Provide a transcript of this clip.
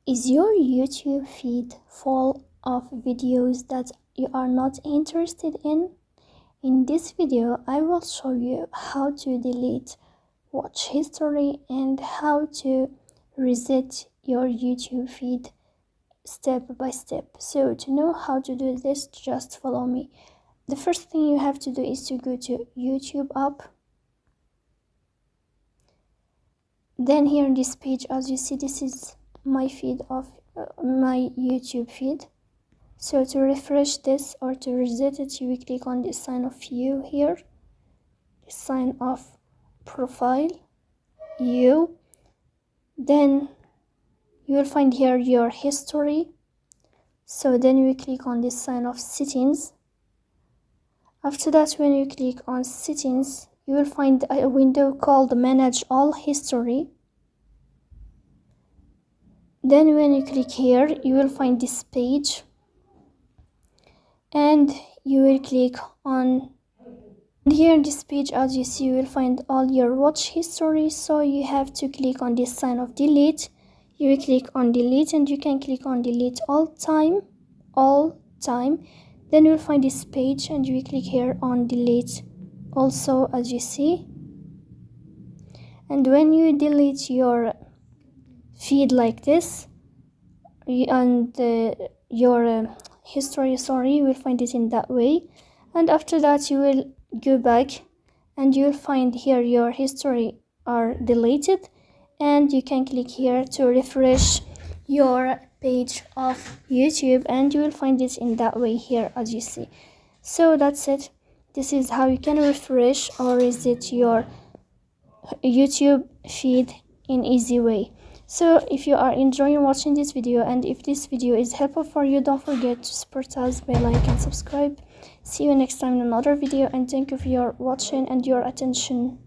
Is your YouTube feed full of videos that you are not interested in? In this video, I will show you how to delete watch history and how to reset your YouTube feed step by step. So to know how to do this, just follow me. The first thing you have to do is to go to YouTube app. Then here in this page, as you see, this is my feed of my YouTube feed. So to refresh this or to reset it, you will click on the sign of you here, the sign of profile, you. Then you will find here your history. So then you click on this sign of settings. After that, when you click on settings, you will find a window called manage all history. Then when you click here, you will find this page and you will click on here in this page. As you see, you will find all your watch history, so you have to click on this sign of delete. You will click on delete and you can click on delete all time. Then you will find this page and you will click here on delete also, as you see. And when you delete your feed like this and your history, you will find it in that way. And after that, you will go back and you will find here your history are deleted, and you can click here to refresh your page of YouTube and you will find it in that way here, as you see. So that's it. This is how you can refresh or reset your YouTube feed in easy way. So if you are enjoying watching this video and if this video is helpful for you, don't forget to support us by like and subscribe. See you next time in another video, and thank you for your watching and your attention.